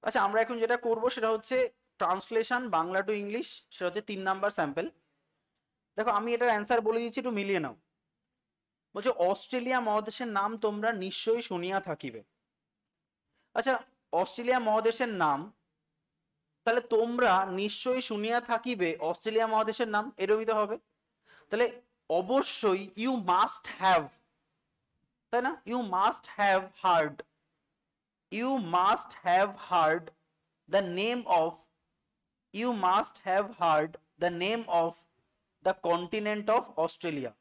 আচ্ছা, আমরা এখন যেটা করব সেটা হচ্ছে ট্রান্সলেশন বাংলা টু ইংলিশ, সেটা হচ্ছে 3 নাম্বার স্যাম্পল। দেখো আমি এটার অ্যান্সার বলে দিচ্ছি, একটু মিলিয়ে নাও। বলছে অস্ট্রেলিয়া মহাদেশের নাম তোমরা নিশ্চয়ই শুনিয়া থাকিবে। আচ্ছা, অস্ট্রেলিয়া মহাদেশের নাম, তাহলে তোমরা নিশ্চয়ই শুনিয়া থাকিবে অস্ট্রেলিয়া মহাদেশের নাম, এরকমই তো হবে। তাহলে অবশ্যই ইউ মাস্ট হ্যাভ, তাই না? You must have heard, you must have heard the name of, you must have heard the name of the continent of Australia.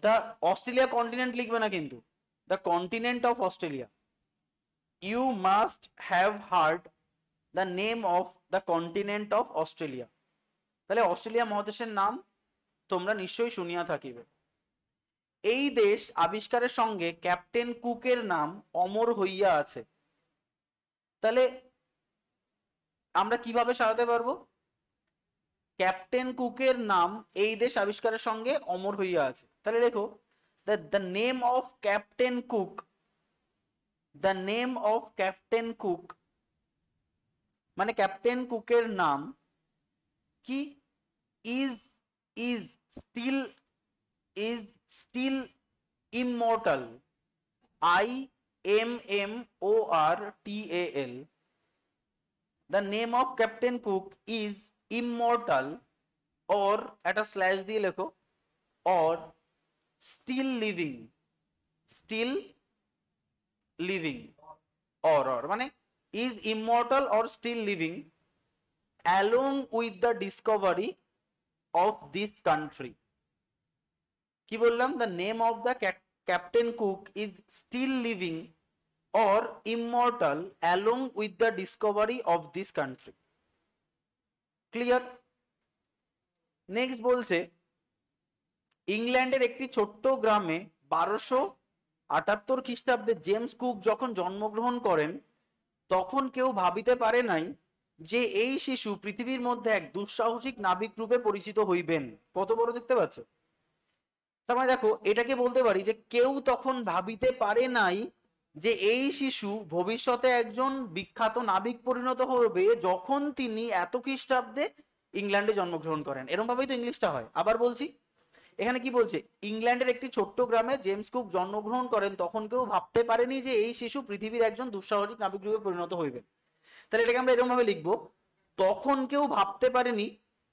The Australia continent লিখবে না কিন্তু, the continent of Australia. You must have heard the name of the continent of Australia. তাহলে Australia মহাদেশের নাম তোমরা নিশ্চয়ই শুনিয়া থাকিবে। এই দেশ আবিষ্কারের সঙ্গে ক্যাপ্টেন কুকের নাম অমর হইয়া আছে। তাহলে আমরা কিভাবে সাজাতে পারবো? ক্যাপ্টেন কুকের নাম এই দেশ আবিষ্কারের সঙ্গে অমর হইয়া আছে। তাহলে দেখো, the name of Captain Cook, the name of Captain Cook মানে ক্যাপ্টেন কুকের নাম কি? Is is still, is still immortal, IMMORTAL। The name of Captain Cook is immortal, or একটা স্ল্যাশ দিয়ে লেখো, or still living, still living, or মানে is immortal or still living along with the discovery of this country। কি বললাম? the name of the Captain Cook is still living or immortal along with the discovery of this country। Clear? Next বলছে ইংল্যান্ডের একটি ছোট্ট গ্রামে 1278 খ্রিস্টাব্দে James cook যখন জন্মগ্রহণ করেন, তখন কেউ ভাবিতে পারে নাই যে এই শিশু পৃথিবীর মধ্যে এক দুঃসাহসিক নাবিক রূপে পরিচিত হইবেন। কত বড় দেখতে পাচ্ছ? তার মানে দেখো, এটাকে বলতে পারি যে কেউ তখন ভাবিতে পারে নাই যে এই শিশু ভবিষ্যতে একজন বিখ্যাত নাবিক পরিণত হবে, যখন তিনি এত খ্রিস্টাব্দে ইংল্যান্ডে জন্মগ্রহণ করেন। এরকম ভাবেই তো ইংলিশটা হয়। আবার বলছি, এখানে কি বলছে? ইংল্যান্ডের একটি ছোট্ট গ্রামে জেমস কুক জন্মগ্রহণ করেন, তখন কেউ ভাবতে পারেনি যে এই শিশু পৃথিবীর একজন দুঃসাহসিক নাবিক রূপে পরিণত হইবে। তাহলে এটাকে আমরা এরকম ভাবে লিখবো, তখন কেউ ভাবতে পারেনি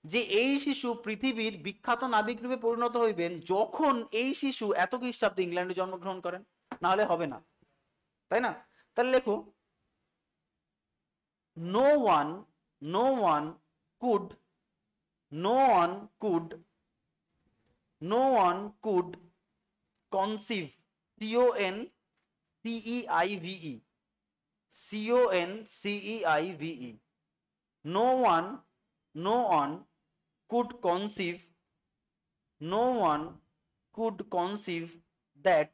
যে এই শিশু পৃথিবীর বিখ্যাত নাবিক রূপে পরিণত হইবেন, যখন এই শিশু এত খ্রিস্টাব্দে ইংল্যান্ডে জন্মগ্রহণ করেন। না হলে হবে না, তাই না? তাহলে লেখো, no one, no one could, no one could, no one could conceive, CONCEIVE, CONCEIVE, no one, no one could conceive, no one could conceive that,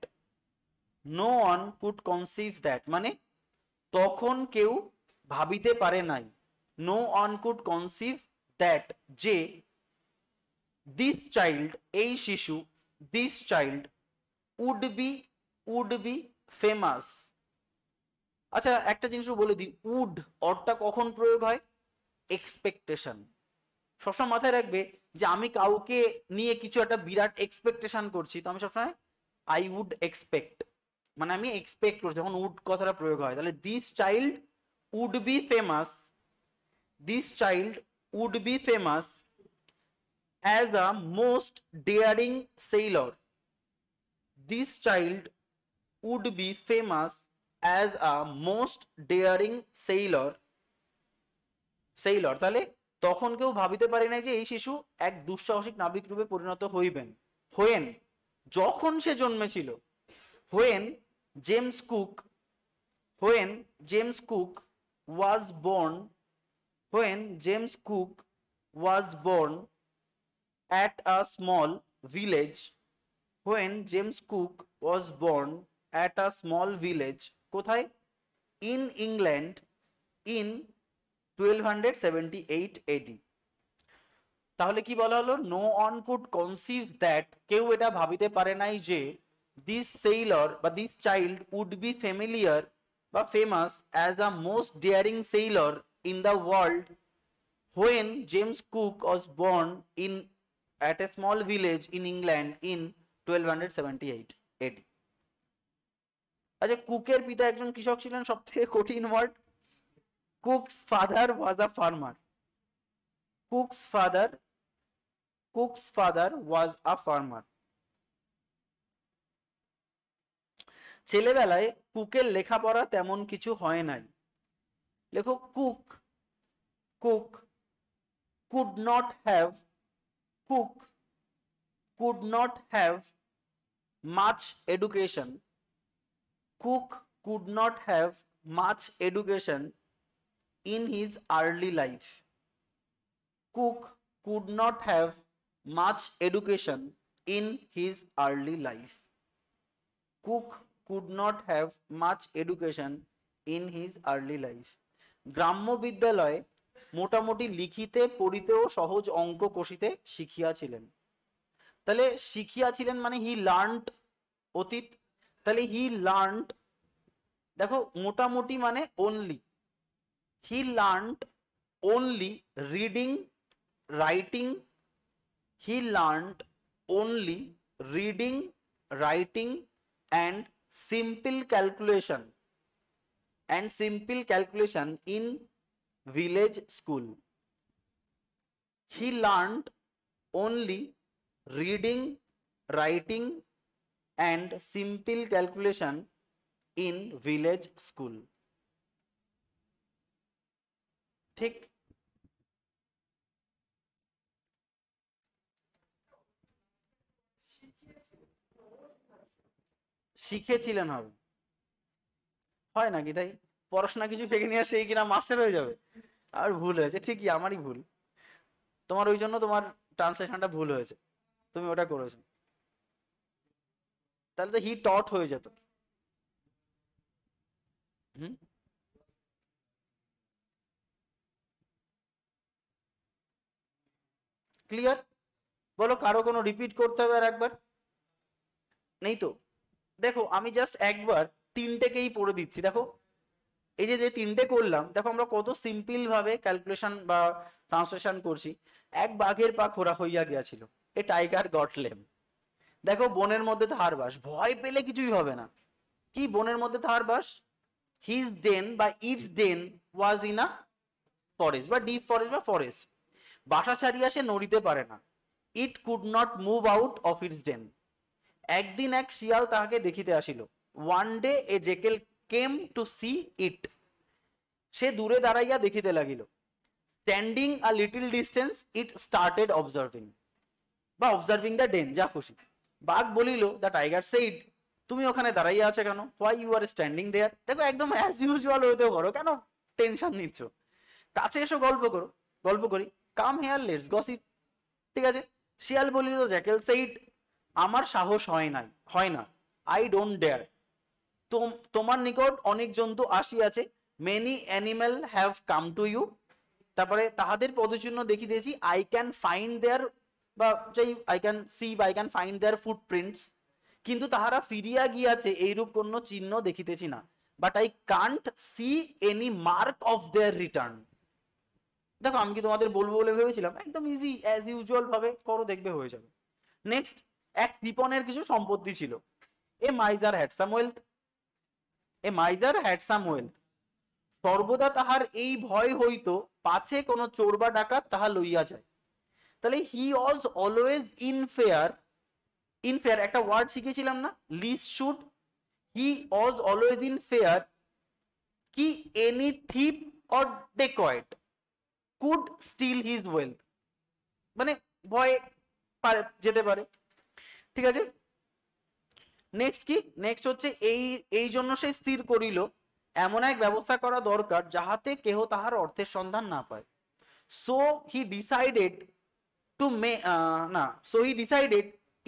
no one could conceive that মানে তখন কেউ ভাবিতে পারে নাই, no one could conceive that যে this child, এই শিশু, this child would be famous। আচ্ছা, একটা জিনিস বলে দিই, উড অর্থটা কখন প্রয়োগ হয়? এক্সপেকটেশন। সবসময় মাথায় রাখবে যে আমি কাউকে নিয়ে কিছু একটা বিরাট এক্সপেকটেশন করছি, তো আমি সবসময় আই উড এক্সপেক্ট, মানে আমি এক্সপেক্ট করছি, যখন উড কথাটা প্রয়োগ হয়। তাহলে this child would be famous, this child would be famous as a most daring sailor, this child would be famous as a most daring sailor, sailor। তাহলে তখন কেউ ভাবিতে পারে নাই যে এই শিশু এক দুঃসাহসিক নাবিক রূপে পরিণত হইবেন। when, যখন সে জন্মেছিল, when James Cook, when James Cook was born, when James Cook was born at a small village, when James Cook was born at a small village, কোথায়? In England, in 1278 AD। তাহলে কি বলা হলো? No one could conceive that, কেউ এটা ভাবিতে পারে নাই যে দিস সেইলর বা this child would be familiar বা famous as the most daring sailor in the world when James Cook was born in at a small village in England in 1278 AD. আচ্ছা, কুকের পিতা একজন কৃষক ছিলেন, সব থেকে কঠিন word. Cook's father was a farmer. Cook's father was a farmer. ছেলেবেলায় কুকের লেখাপড়া তেমন কিছু হয় নাই। লেখো Cook could not have much education. Cook could not have much education in his early life. Cook could not have much education in his early life. Cook could not have much education in his early life. গ্রাম্য বিদ্যালয়ে মোটামুটি লিখিতে পড়িতেও সহজ অঙ্ক কষিতে শিখিয়াছিলেন। তাহলে শিখিয়াছিলেন মানে হি learned অতীত, তাহলে হি লার্নড, দেখো মোটামুটি মানে only, he learned only reading writing, he learned only reading writing and simple calculation in village school. He learned only reading, writing and simple calculation in village school. ঠিক? শিখেছিলেন হবে, হয় নাকি? তাই পড়াশোনা কিছু শিখে নিয়ে সেই কিনা মাস্টার হয়ে যাবে? আর ভুল হয়েছে, ঠিকই আমারই ভুল, তোমার ওই জন্য তোমার ট্রান্সলেশনটা ভুল হয়েছে, তুমি ওটা করেছো। তাহলে তো হি টট হয়ে যেত। ক্লিয়ার? বলো, কারো কোনো রিপিট করতে হবে আর একবার? নেই তো? দেখো আমি জাস্ট একবার তিনটেকেই পড়ে দিচ্ছি। দেখো এই যে তিনটে করলাম, দেখো আমরা কত সিম্পল ভাবে ক্যালকুলেশন বা ট্রান্সলেশন করছি। এক বাঘের পা খোরা হইয়া গিয়াছিল, এ টাইগার গট লেম। দেখো বনের মধ্যে তাহার বাস, ভয় পেলে কিছুই হবে না। কি বনের মধ্যে তাহার বাস? হিজ ডেন বা its den was in a forest বা ডিপ ফরেস্ট বা ফরেস্ট। বাসা ছাড়িয়া সে নড়িতে পারে না। It could not move out of its den. একদিন এক শিয়াল তাহাকে দেখিতে আসিল। One day a jackal came to see it. সে দূরে দাঁড়াইয়া দেখিতে লাগিল। Standing a little distance it started observing বা অবজার্ভিং দ্য ডেন, যা খুশি। বাঘ বলিল, দ্য টাইগার সেইড, তুমি ওখানে দাঁড়াইয়া আছো কেন? হোয়াই ইউ আর স্ট্যান্ডিং দেয়ার। দেখো একদম অ্যাজ ইউজুয়াল হইতে পারো, কেন টেনশন নিচ্ছ? কাছে এসো, গল্প করি। Come here, let's gossip. ঠিক আছে। শিয়াল বলিল, জ্যাকেল সেইড, আমার সাহস হয় না। আই ডোন্ট ডেয়ার, তোমার নিকট অনেক জন্তু আসিয়াছে। Many animal have come to you. তারপরে তাহাদের পদচিহ্ন দেখিতেছি। আই ক্যান ফাইন্ড দেয়ার বা আই ক্যান সি বা I can find their footprints. কিন্তু তাহারা ফিরিয়া গিয়াছে এইরূপ কোন চিহ্ন দেখিতেছি না। But I can't see any mark of their return. দেখো আমি কি তোমাদের বলবো বলে ভেবেছিলাম? একদম ইজি, অ্যাজ ইউজুয়াল ভাবে করো, দেখবে হয়ে যাবে। নেক্সট, এক কৃপণের কিছু সম্পত্তি ছিল। এ মাইজার হ্যাড সাম ওয়েলথ। সর্বদা তাহার এই ভয় হইতো, পাছে কোনো চোর বা ডাকাত তাহা লইয়া যায়। তাহলে he was always in fear একটা ওয়ার্ড শিখেছিলাম না, lest should. He was always in fear কি any thief or dacoit could steal his wealth, মানে ভয় যেতে পারে। ঠিক আছে। নেক্সট কি? নেক্সট হচ্ছে এই জন্য সে স্থির করিল, এমন এক ব্যবস্থা করা দরকার যাহাতে কেহ তাহার অর্থের সন্ধান না পায়। So he decided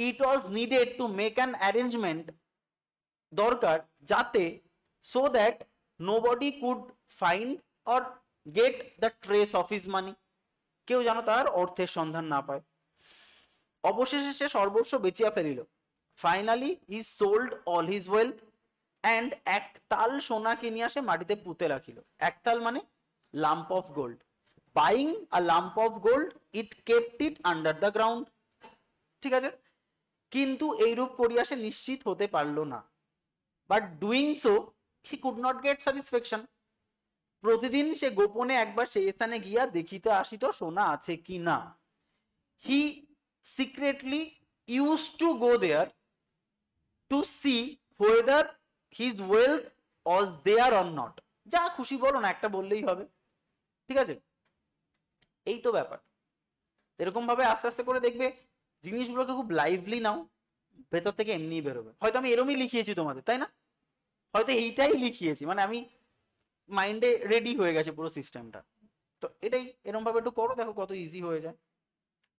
it was needed to make an arrangement, দরকার যাতে, so that nobody could find or get the trace of his মানি, কেউ যেন তার অর্থের সন্ধান না পায়। অবশেষে সে সর্বস্ব বেচিয়া ফেলিল। Finally he sold all his wealth. And এক তাল সোনাকে নিয়ে আসে মাটিতে পুঁতে রাখিল। একতাল মানে lump of gold. Buying a lump of gold it kept it under the ground. ঠিক আছে, কিন্তু এইরূপ করিয়া সে নিশ্চিত হতে পারল না। But doing so he could not get satisfaction. প্রতিদিন সে গোপনে একবার সেই স্থানে গিয়া দেখিতে আসিত সোনা আছে কি না। He secretly use to go there to see whether his wealth was there or not. যা খুশি বলো না, একটা বললেই হবে। ঠিক আছে, এই তো ব্যাপার। এরকম ভাবে আস্তে আস্তে করে দেখবে জিনিসগুলোকে খুব লাইভলি নাও, ভেতর থেকে এমনিই বেরোবে। হয়তো আমি এরমই লিখিয়েছি তোমাদের, তাই না? হয়তো এইটাই লিখিয়েছি, মানে আমি মাইন্ডে রেডি হয়ে গেছে পুরো সিস্টেমটা। তো এটাই, এরকম ভাবে একটু করো, দেখো কত ইজি হয়ে যায়।